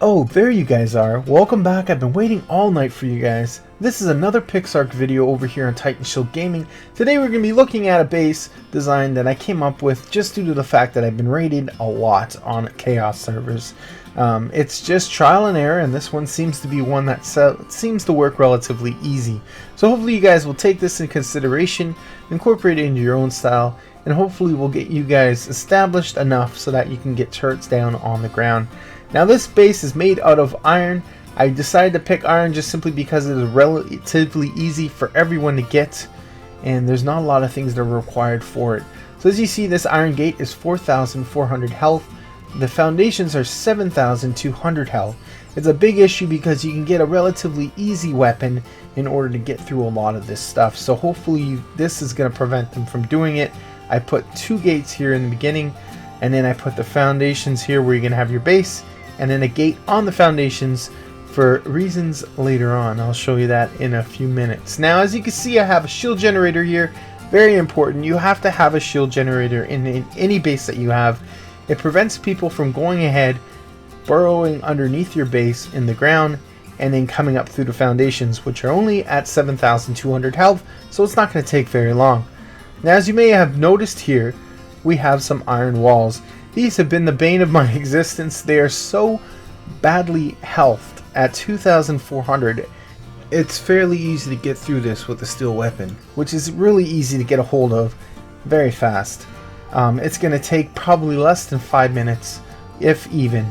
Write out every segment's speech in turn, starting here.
Oh, there you guys are. Welcome back. I've been waiting all night for you guys. This is another PixArk video over here on Titanshield Gaming. Today we're going to be looking at a base design that I came up with just due to the fact that I've been raided a lot on Chaos servers. It's just trial and error, and this one seems to be one that seems to work relatively easy. So hopefully you guys will take this into consideration, incorporate it into your own style, and hopefully we'll get you guys established enough so that you can get turrets down on the ground. Now this base is made out of iron. I decided to pick iron just simply because it is relatively easy for everyone to get, and there's not a lot of things that are required for it. So as you see, this iron gate is 4,400 health. The foundations are 7,200 health. It's a big issue because you can get a relatively easy weapon in order to get through a lot of this stuff. So hopefully this is going to prevent them from doing it. I put 2 gates here in the beginning, and then I put the foundations here where you're going to have your base, and then a gate on the foundations for reasons later on. I'll show you that in a few minutes. Now as you can see, I have a shield generator here. Very important. You have to have a shield generator in any base that you have. It prevents people from going ahead, burrowing underneath your base in the ground, and then coming up through the foundations, which are only at 7,200 health, so it's not going to take very long. Now as you may have noticed here, we have some iron walls. These have been the bane of my existence. They are so badly healthed at 2,400. It's fairly easy to get through this with a steel weapon, which is really easy to get a hold of very fast. It's going to take probably less than 5 minutes, if even.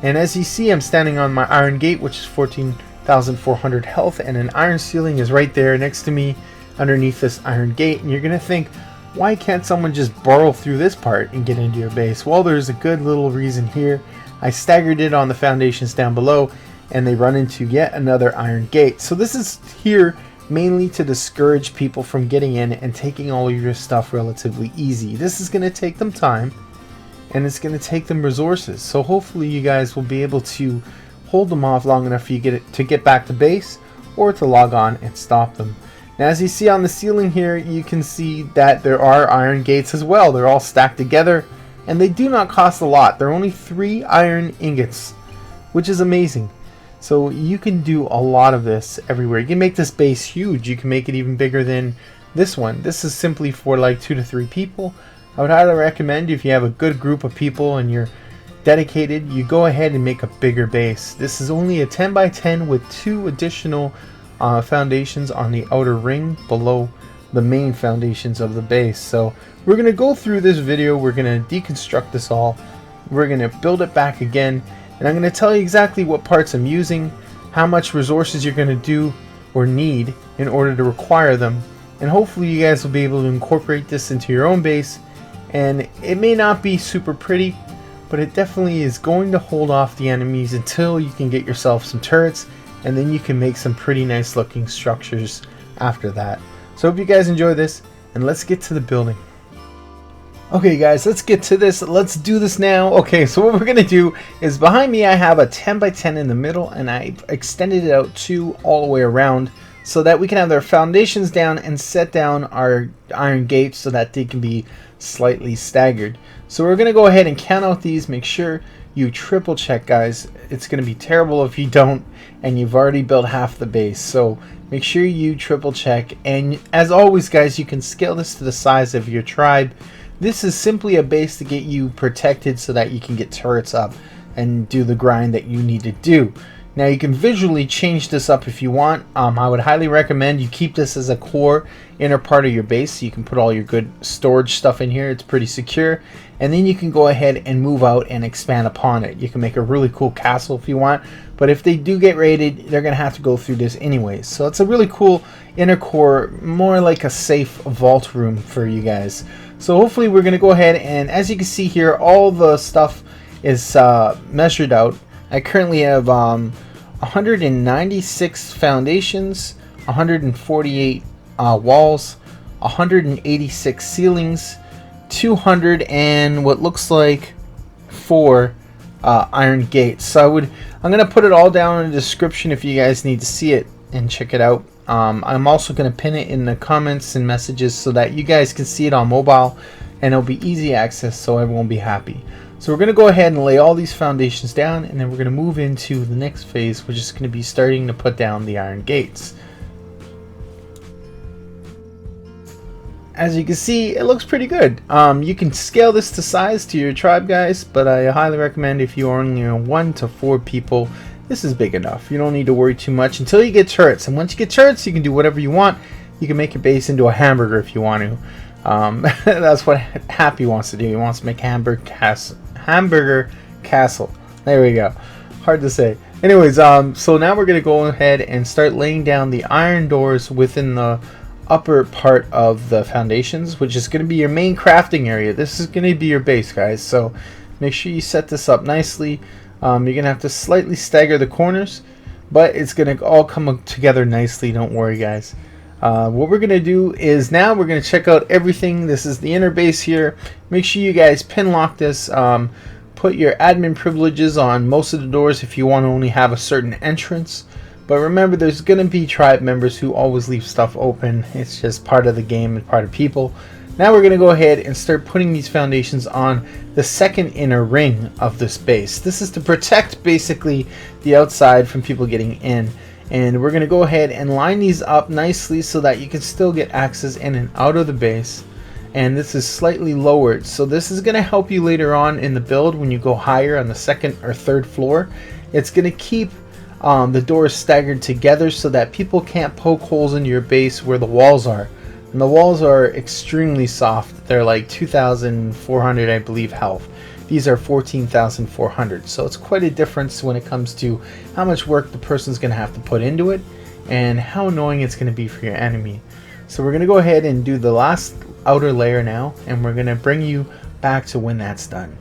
And as you see, I'm standing on my iron gate, which is 14,400 health, and an iron ceiling is right there next to me underneath this iron gate. And you're going to think, why can't someone just burrow through this part and get into your base? Well, there's a good little reason here. I staggered it on the foundations down below, and they run into yet another iron gate. So this is here mainly to discourage people from getting in and taking all of your stuff relatively easy. This is going to take them time, and it's going to take them resources. So hopefully you guys will be able to hold them off long enough for you to get back to base, or to log on and stop them. Now as you see on the ceiling here, you can see that there are iron gates as well. They're all stacked together, and they do not cost a lot. They're only 3 iron ingots, which is amazing. So you can do a lot of this everywhere. You can make this base huge. You can make it even bigger than this one. This is simply for like 2 to 3 people. I would highly recommend, if you have a good group of people and you're dedicated, you go ahead and make a bigger base. This is only a 10 by 10 with 2 additional foundations on the outer ring below the main foundations of the base. So we're going to go through this video. We're going to deconstruct this all. We're going to build it back again, and I'm going to tell you exactly what parts I'm using, how much resources you're going to do or need in order to require them, and hopefully you guys will be able to incorporate this into your own base. And it may not be super pretty, but it definitely is going to hold off the enemies until you can get yourself some turrets, and then you can make some pretty nice looking structures after that. So hope you guys enjoy this, and let's get to the building. Okay guys, let's get to this. Let's do this now. Okay, so what we're gonna do is, behind me I have a 10 by 10 in the middle, and I've extended it out 2 all the way around so that we can have their foundations down and set down our iron gates so that they can be slightly staggered. So we're gonna go ahead and count out these. Make sure you triple check, guys. It's going to be terrible if you don't and you've already built half the base. So make sure you triple check. And as always, guys, you can scale this to the size of your tribe. This is simply a base to get you protected so that you can get turrets up and do the grind that you need to do. Now you can visually change this up if you want. I would highly recommend you keep this as a core inner part of your base so you can put all your good storage stuff in here. It's pretty secure, and then you can go ahead and move out and expand upon it. You can make a really cool castle if you want, but if they do get raided, they're gonna have to go through this anyways. So it's a really cool inner core, more like a safe vault room for you guys. So hopefully we're gonna go ahead, and as you can see here, all the stuff is measured out. I currently have 196 foundations, 148 walls, 186 ceilings, 200 and what looks like 4 iron gates. So I'm gonna put it all down in the description if you guys need to see it and check it out. I'm also gonna pin it in the comments and messages so that you guys can see it on mobile, and it'll be easy access so everyone will be happy. So we're going to go ahead and lay all these foundations down, and then we're going to move into the next phase, which is going to be starting to put down the iron gates. As you can see, it looks pretty good. You can scale this to size to your tribe, guys, but I highly recommend if you are only 1 to 4 people, this is big enough. You don't need to worry too much until you get turrets. And once you get turrets, you can do whatever you want. You can make your base into a hamburger if you want to. That's what Happy wants to do. He wants to make hamburger castle. There we go. Hard to say. Anyways, so now we're going to go ahead and start laying down the iron doors within the upper part of the foundations, which is going to be your main crafting area. This is going to be your base, guys, so make sure you set this up nicely. You're going to have to slightly stagger the corners, but it's going to all come together nicely. Don't worry, guys. What we're going to do is now we're going to check out everything. This is the inner base here. Make sure you guys pin lock this. Put your admin privileges on most of the doors if you want to only have a certain entrance. But remember, there's going to be tribe members who always leave stuff open. It's just part of the game and part of people. Now we're going to go ahead and start putting these foundations on the second inner ring of this base. This is to protect basically the outside from people getting in. And we're going to go ahead and line these up nicely so that you can still get access in and out of the base. And this is slightly lowered, so this is going to help you later on in the build when you go higher on the second or third floor. It's going to keep the doors staggered together so that people can't poke holes in your base where the walls are. And the walls are extremely soft. They're like 2,400, I believe, health. These are 14,400, so it's quite a difference when it comes to how much work the person's going to have to put into it and how annoying it's going to be for your enemy. So we're going to go ahead and do the last outer layer now, and we're going to bring you back to when that's done.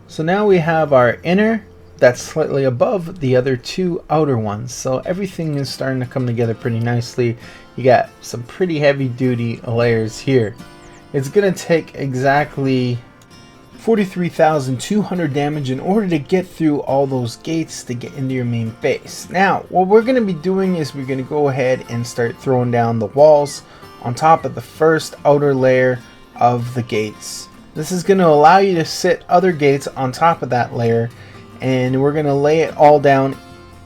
So now we have our inner that's slightly above the other two outer ones, so everything is starting to come together pretty nicely. You got some pretty heavy duty layers here. It's going to take exactly 43,200 damage in order to get through all those gates to get into your main base. Now what we're going to be doing is we're going to go ahead and start throwing down the walls on top of the first outer layer of the gates. This is going to allow you to sit other gates on top of that layer, and we're going to lay it all down,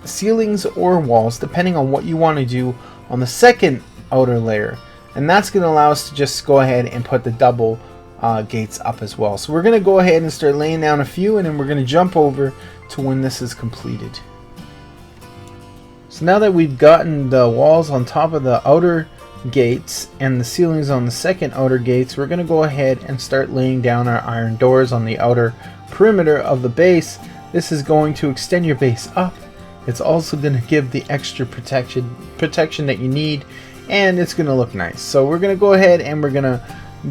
ceilings or walls, depending on what you want to do on the second outer layer. And that's going to allow us to just go ahead and put the double gates up as well. So we're going to go ahead and start laying down a few, and then we're going to jump over to when this is completed. So now that we've gotten the walls on top of the outer gates and the ceilings on the second outer gates, we're going to go ahead and start laying down our iron doors on the outer perimeter of the base. This is going to extend your base up. It's also going to give the extra protection that you need, and it's going to look nice. So we're going to go ahead and we're going to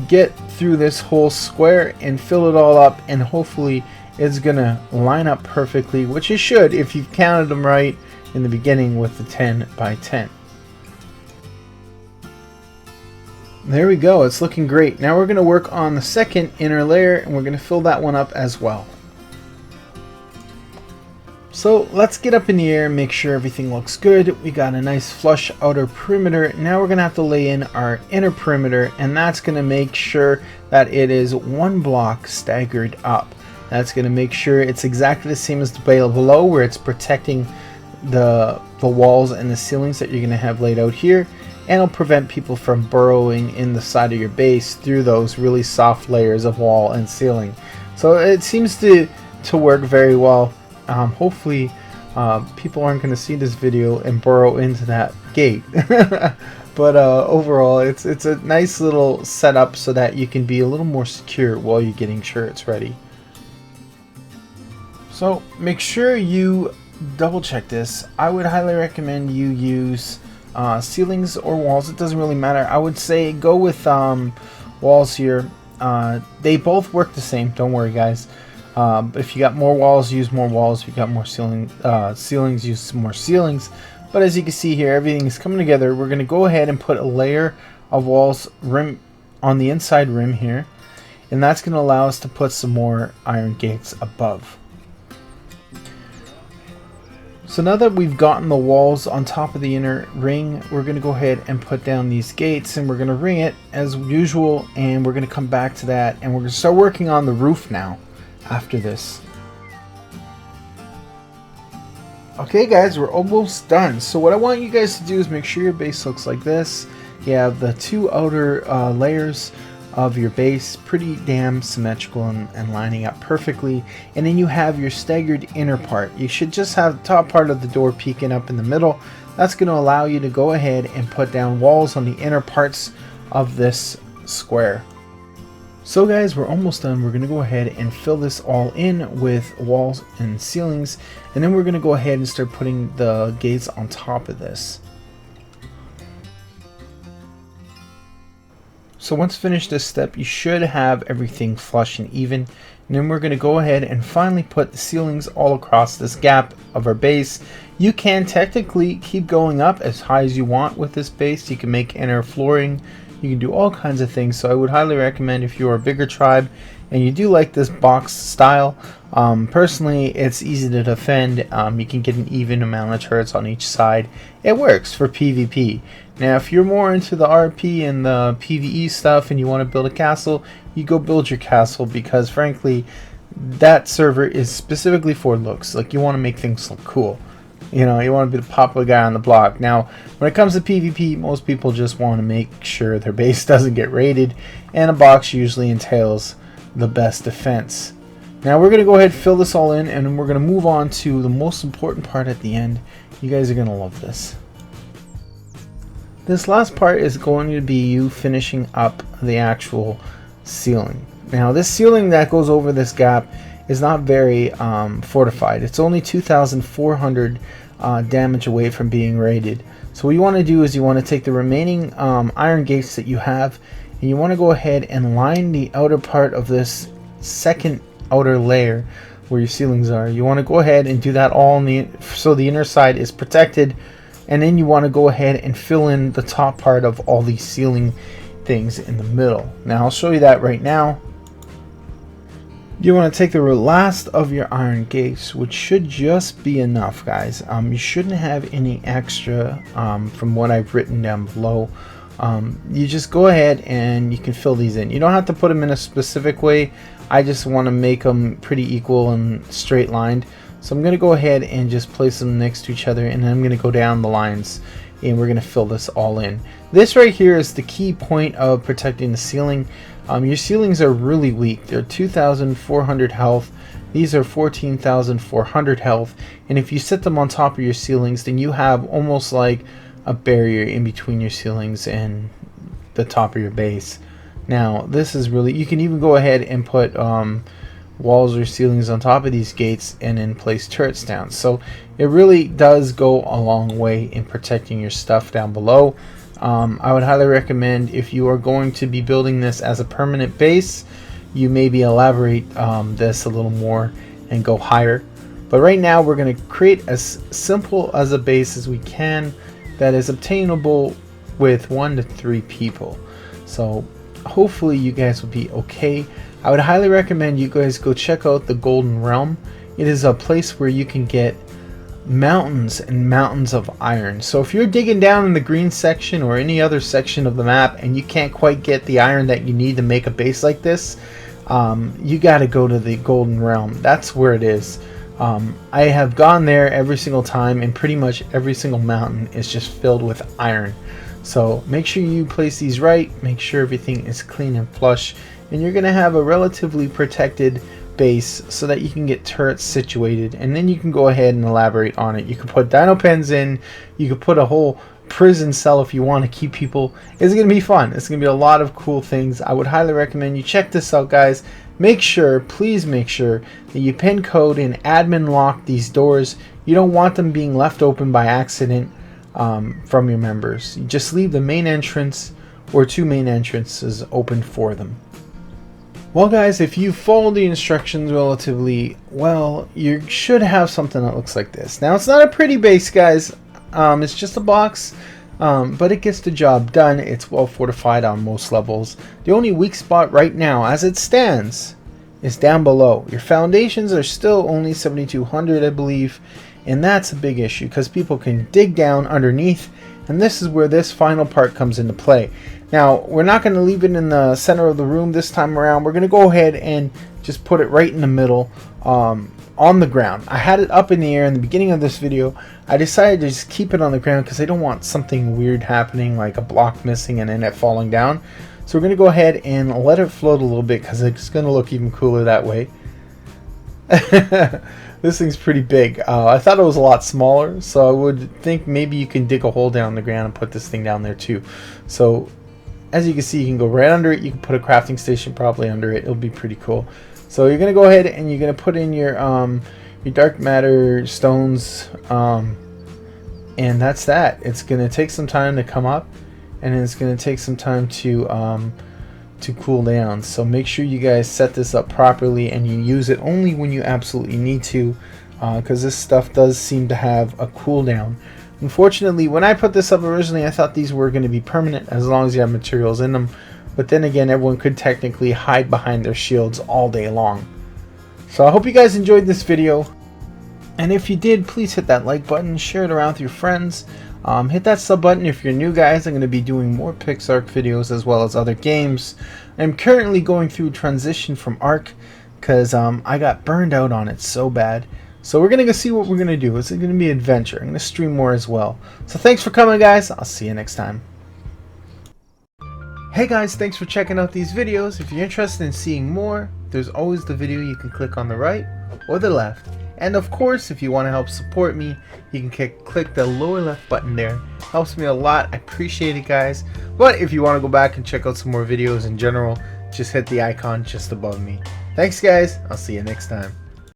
get through this whole square and fill it all up, and hopefully it's going to line up perfectly, which it should if you've counted them right in the beginning with the 10 by 10. There we go, it's looking great. Now we're going to work on the second inner layer, and we're going to fill that one up as well. So let's get up in the air and make sure everything looks good. We got a nice flush outer perimeter. Now we're going to have to lay in our inner perimeter, and that's going to make sure that it is one block staggered up. That's going to make sure it's exactly the same as the below, where it's protecting the walls and the ceilings that you're going to have laid out here, and it'll prevent people from burrowing in the side of your base through those really soft layers of wall and ceiling. So it seems to work very well. Hopefully people aren't going to see this video and burrow into that gate. But overall it's a nice little setup so that you can be a little more secure while you're getting sure it's ready. So make sure you double check this. I would highly recommend you use ceilings or walls. It doesn't really matter. I would say go with walls here. They both work the same, don't worry guys. But if you got more walls, use more walls. If you got more ceilings, use some more ceilings. But as you can see here, everything is coming together. We're going to go ahead and put a layer of walls rim on the inside rim here, and that's going to allow us to put some more iron gates above. So now that we've gotten the walls on top of the inner ring, we're going to go ahead and put down these gates, and we're going to ring it as usual, and we're going to come back to that, and we're going to start working on the roof now. after this. Okay guys, we're almost done. So what I want you guys to do is make sure your base looks like this. You have the two outer layers of your base pretty damn symmetrical and lining up perfectly, and then you have your staggered inner part. You should just have the top part of the door peeking up in the middle. That's going to allow you to go ahead and put down walls on the inner parts of this square. So guys, we're almost done. We're going to go ahead and fill this all in with walls and ceilings, and then we're going to go ahead and start putting the gates on top of this. So once finished this step, you should have everything flush and even, and then we're going to go ahead and finally put the ceilings all across this gap of our base. You can technically keep going up as high as you want with this base. You can make inner flooring. You can do all kinds of things, so I would highly recommend if you're a bigger tribe and you do like this box style. Personally, it's easy to defend. You can get an even amount of turrets on each side. It works for PvP. Now, if you're more into the RP and the PvE stuff and you want to build a castle, you go build your castle, because frankly, that server is specifically for looks. Like, you want to make things look cool. You know, you want to be the popular guy on the block. Now, when it comes to PvP, most people just want to make sure their base doesn't get raided, and a box usually entails the best defense. Now, we're going to go ahead and fill this all in, and then we're going to move on to the most important part at the end. You guys are going to love this. This last part is going to be you finishing up the actual ceiling. Now, this ceiling that goes over this gap is not very fortified. It's only 2,400 damage away from being raided. So what you want to do is you want to take the remaining iron gates that you have, and you want to go ahead and line the outer part of this second outer layer where your ceilings are. You want to go ahead and do that all in the, so the inner side is protected, and then you want to go ahead and fill in the top part of all these ceiling things in the middle. Now I'll show you that right now. You want to take the last of your iron gates, which should just be enough, guys. You shouldn't have any extra from what I've written down below. You just go ahead and you can fill these in. You don't have to put them in a specific way. I just want to make them pretty equal and straight lined. So I'm going to go ahead and just place them next to each other, and then I'm going to go down the lines and we're going to fill this all in. This right here is the key point of protecting the ceiling. Your ceilings are really weak. They're 2,400 health. These are 14,400 health. And if you set them on top of your ceilings, then you have almost like a barrier in between your ceilings and the top of your base. Now, this is really, you can even go ahead and put walls or ceilings on top of these gates and then place turrets down. So it really does go a long way in protecting your stuff down below. I would highly recommend, if you are going to be building this as a permanent base, you maybe elaborate this a little more and go higher. But right now we're going to create as simple as a base as we can that is obtainable with 1 to 3 people. So hopefully you guys will be okay. I would highly recommend you guys go check out the Golden Realm. It is a place where you can get mountains and mountains of iron. So if you're digging down in the green section or any other section of the map and you can't quite get the iron that you need to make a base like this, you got to go to the Golden Realm. That's where it is. I have gone there every single time, and pretty much every single mountain is just filled with iron. So make sure you place these right, make sure everything is clean and flush, and you're going to have a relatively protected base so that you can get turrets situated, and then you can go ahead and elaborate on it. You can put dino pens in, you could put a whole prison cell if you want to keep people. It's going to be fun. It's going to be a lot of cool things. I would highly recommend you check this out, guys. Make sure, please make sure that you pin code and admin lock these doors. You don't want them being left open by accident from your members. You just leave the main entrance or 2 main entrances open for them. Well guys, if you follow the instructions relatively well, you should have something that looks like this. Now, it's not a pretty base, guys. It's just a box, but it gets the job done. It's well fortified on most levels. The only weak spot right now, as it stands, is down below. Your foundations are still only 7,200, I believe, and that's a big issue because people can dig down underneath And this is where this final part comes into play. Now, we're not going to leave it in the center of the room this time around. We're going to go ahead and just put it right in the middle on the ground. I had it up in the air in the beginning of this video. I decided to just keep it on the ground because I don't want something weird happening, like a block missing and then it falling down. So we're going to go ahead and let it float a little bit because it's going to look even cooler that way. This thing's pretty big. I thought it was a lot smaller, so I would think maybe you can dig a hole down the ground and put this thing down there too. So as you can see, you can go right under it. You can put a crafting station probably under it. It'll be pretty cool. So you're gonna go ahead and you're gonna put in your dark matter stones, and that's that. It's gonna take some time to come up, and it's gonna take some time to cool down. So make sure you guys set this up properly and you use it only when you absolutely need to, because this stuff does seem to have a cooldown. Unfortunately, when I put this up originally, I thought these were going to be permanent as long as you have materials in them, but then again, everyone could technically hide behind their shields all day long. So I hope you guys enjoyed this video, and if you did, please hit that like button, share it around with your friends. Hit that sub button if you're new, guys. I'm going to be doing more PixArk videos as well as other games. I'm currently going through transition from Ark because I got burned out on it so bad. So we're going to go see what we're going to do. It's going to be adventure. I'm going to stream more as well. So thanks for coming, guys. I'll see you next time. Hey guys, thanks for checking out these videos. If you're interested in seeing more, there's always the video you can click on the right or the left. And of course, if you want to help support me, you can click the lower left button there. Helps me a lot. I appreciate it, guys. But if you want to go back and check out some more videos in general, just hit the icon just above me. Thanks, guys. I'll see you next time.